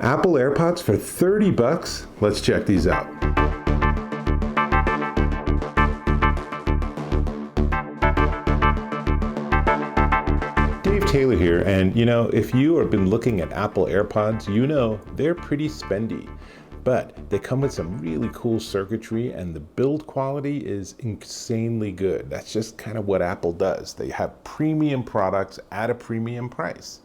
Apple AirPods for 30 bucks? Let's check these out. Dave Taylor here, and if you have been looking at Apple AirPods, they're pretty spendy. But they come with some really cool circuitry, and the build quality is insanely good. That's just kind of what Apple does. They have premium products at a premium price.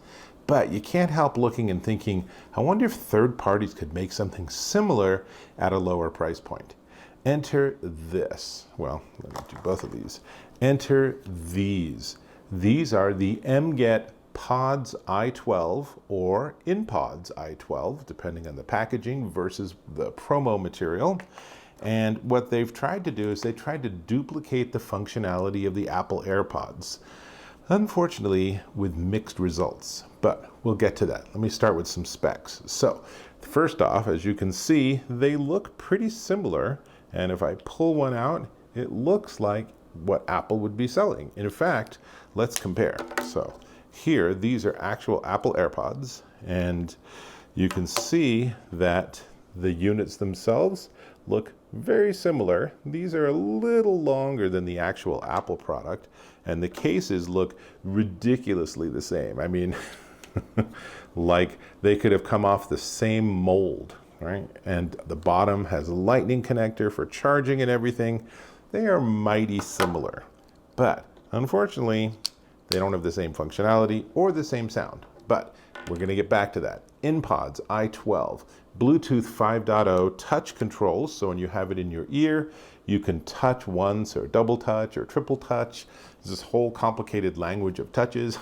But you can't help looking and thinking, I wonder if third parties could make something similar at a lower price point. Enter this. Well, let me do both of these. Enter these. These are the MGET Pods i12 or InPods i12, depending on the packaging versus the promo material. And what they've tried to do is they tried to duplicate the functionality of the Apple AirPods. Unfortunately, with mixed results, but we'll get to that. Let me start with some specs. So first off, as you can see, they look pretty similar. And if I pull one out, it looks like what Apple would be selling. In fact, let's compare. So here, these are actual Apple AirPods, and you can see that the units themselves look very similar. These are a little longer than the actual Apple product, and the cases look ridiculously the same. I mean, like they could have come off the same mold, right? And the bottom has a lightning connector for charging and everything. They are mighty similar, but unfortunately, they don't have the same functionality or the same sound. But we're going to get back to that. InPods i12, Bluetooth 5.0 touch controls. So when you have it in your ear, you can touch once or double touch or triple touch. There's this whole complicated language of touches,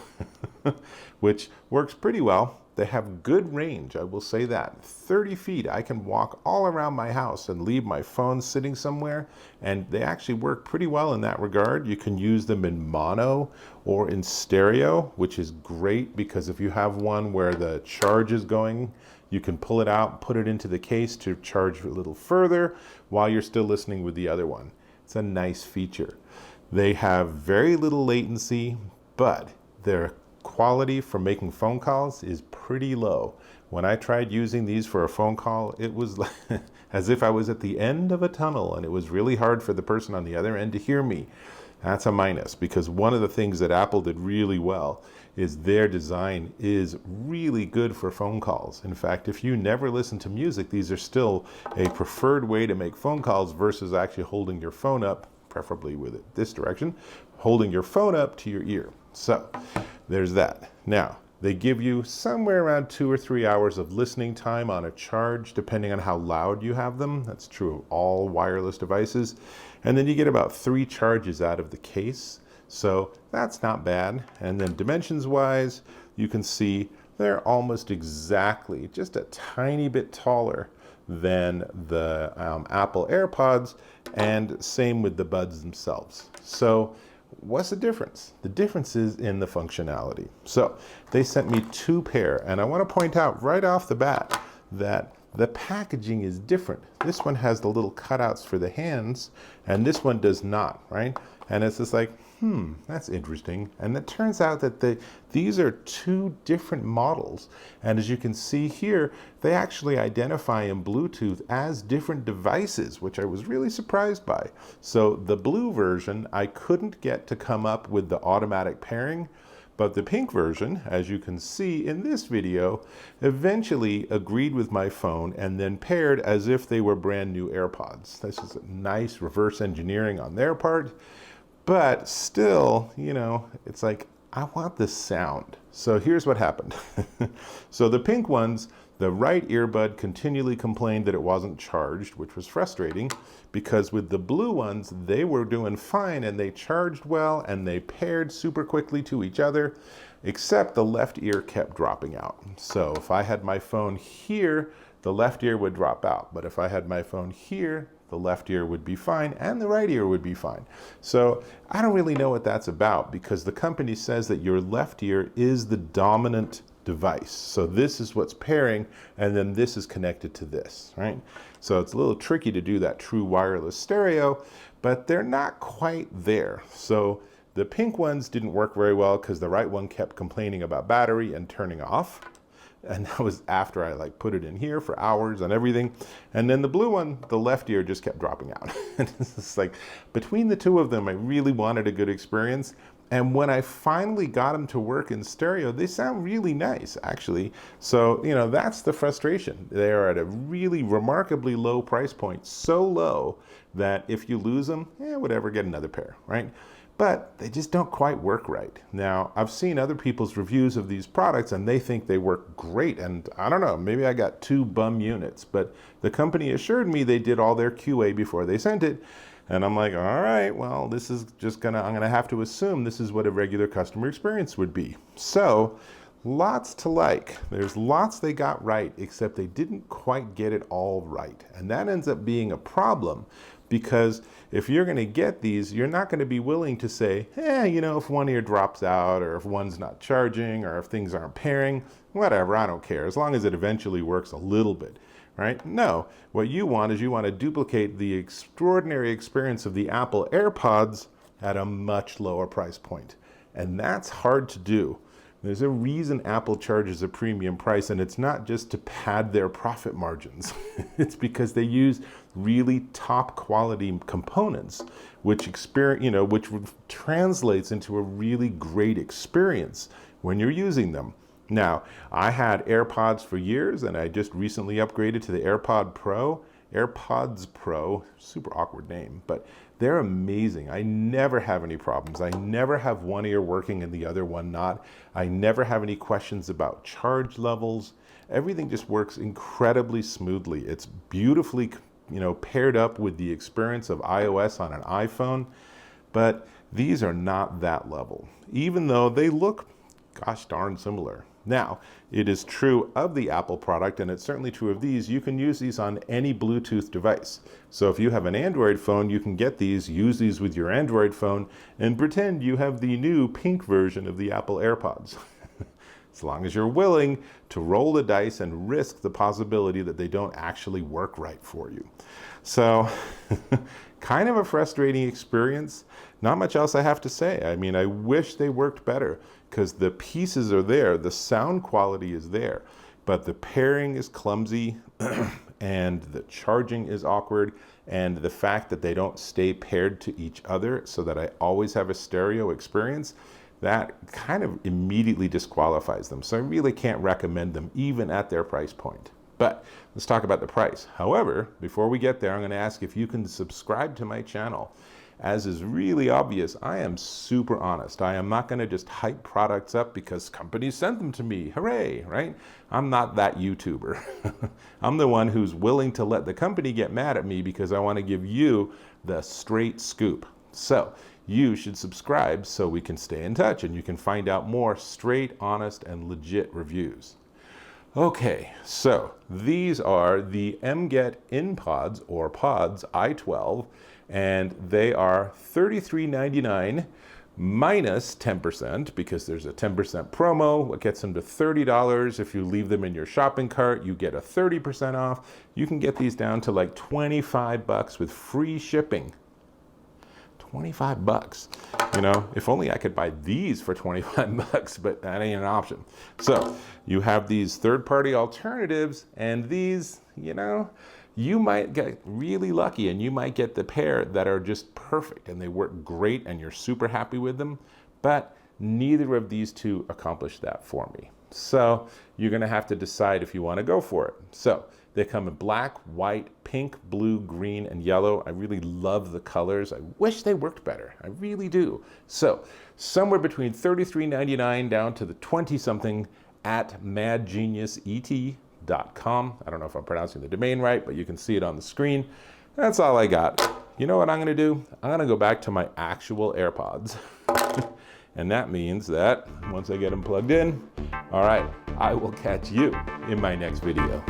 which works pretty well. They have good range, I will say that. 30 feet, I can walk all around my house and leave my phone sitting somewhere, and they actually work pretty well in that regard. You can use them in mono or in stereo, which is great because if you have one where the charge is going, you can pull it out, put it into the case to charge a little further while you're still listening with the other one. It's a nice feature. They have very little latency, but their quality for making phone calls is pretty low. When I tried using these for a phone call, it was as if I was at the end of a tunnel, and it was really hard for the person on the other end to hear me. That's a minus, because one of the things that Apple did really well is their design is really good for phone calls. In fact, if you never listen to music, these are still a preferred way to make phone calls versus actually holding your phone up, preferably with it this direction, holding your phone up to your ear. So there's that. Now, they give you somewhere around 2 or 3 hours of listening time on a charge, depending on how loud you have them. That's true of all wireless devices. And then you get about 3 charges out of the case. So that's not bad. And then dimensions-wise, you can see they're almost exactly, just a tiny bit taller than the Apple AirPods, and same with the buds themselves. So what's the difference? The difference is in the functionality. So they sent me 2 pair, and I want to point out right off the bat that the packaging is different. This one has the little cutouts for the hands, and this one does not, right? And it's just like, that's interesting. And it turns out that these are 2 different models. And as you can see here, they actually identify in Bluetooth as different devices, which I was really surprised by. So the blue version, I couldn't get to come up with the automatic pairing, but the pink version, as you can see in this video, eventually agreed with my phone and then paired as if they were brand new AirPods. This is a nice reverse engineering on their part. But still, it's like, I want this sound. So here's what happened. So the pink ones, the right earbud continually complained that it wasn't charged, which was frustrating because with the blue ones, they were doing fine and they charged well and they paired super quickly to each other, except the left ear kept dropping out. So if I had my phone here, the left ear would drop out. But if I had my phone here, the left ear would be fine and the right ear would be fine. So I don't really know what that's about because the company says that your left ear is the dominant device. So this is what's pairing, and then this is connected to this, right? So it's a little tricky to do that true wireless stereo, but they're not quite there. So the pink ones didn't work very well because the right one kept complaining about battery and turning off. And that was after I like put it in here for hours and everything. And then the blue one, the left ear just kept dropping out. And it's like, between the two of them, I really wanted a good experience. And when I finally got them to work in stereo, they sound really nice, actually. So, you know, that's the frustration. They are at a really remarkably low price point, so low that if you lose them, whatever, get another pair, right? But they just don't quite work right. Now, I've seen other people's reviews of these products and they think they work great. And I don't know, maybe I got 2 bum units, but the company assured me they did all their QA before they sent it. And I'm like, all right, well, this is just I'm gonna have to assume this is what a regular customer experience would be. So, lots to like. There's lots they got right, except they didn't quite get it all right. And that ends up being a problem, because if you're gonna get these, you're not gonna be willing to say, you know, if one ear drops out, or if one's not charging, or if things aren't pairing, whatever, I don't care, as long as it eventually works a little bit. Right? No, what you want is you want to duplicate the extraordinary experience of the Apple AirPods at a much lower price point. And that's hard to do. There's a reason Apple charges a premium price, and it's not just to pad their profit margins. It's because they use really top quality components, which translates into a really great experience when you're using them. Now, I had AirPods for years, and I just recently upgraded to the AirPods Pro, super awkward name, but they're amazing. I never have any problems. I never have one ear working and the other one not. I never have any questions about charge levels. Everything just works incredibly smoothly. It's beautifully, paired up with the experience of iOS on an iPhone, but these are not that level, even though they look gosh darn similar. Now, it is true of the Apple product, and it's certainly true of these. You can use these on any Bluetooth device. So if you have an Android phone, you can get these, use these with your Android phone, and pretend you have the new pink version of the Apple AirPods. As long as you're willing to roll the dice and risk the possibility that they don't actually work right for you. So, kind of a frustrating experience. Not much else I have to say. I mean, I wish they worked better, because the pieces are there, the sound quality is there, but the pairing is clumsy and the charging is awkward, and the fact that they don't stay paired to each other so that I always have a stereo experience, that kind of immediately disqualifies them. So I really can't recommend them even at their price point. But let's talk about the price. However, before we get there, I'm going to ask if you can subscribe to my channel. As is really obvious, I am super honest. I am not going to just hype products up because companies sent them to me. Hooray, right? I'm not that YouTuber. I'm the one who's willing to let the company get mad at me because I want to give you the straight scoop. So you should subscribe so we can stay in touch and you can find out more straight, honest, and legit reviews. Okay, so these are the MGET InPods, or Pods, i12, and they are $33.99 minus 10%, because there's a 10% promo. What gets them to $30. If you leave them in your shopping cart, you get a 30% off. You can get these down to like $25 with free shipping. $25. If only I could buy these for $25, but that ain't an option. So you have these third-party alternatives, and these, you might get really lucky and you might get the pair that are just perfect and they work great and you're super happy with them, but neither of these two accomplish that for me. So you're gonna have to decide if you wanna go for it. So they come in black, white, pink, blue, green, and yellow. I really love the colors. I wish they worked better. I really do. So somewhere between $33.99 down to the 20-something at madgeniuset.com. I don't know if I'm pronouncing the domain right, but you can see it on the screen. That's all I got. You know what I'm gonna do? I'm gonna go back to my actual AirPods. And that means that once I get them plugged in, all right, I will catch you in my next video.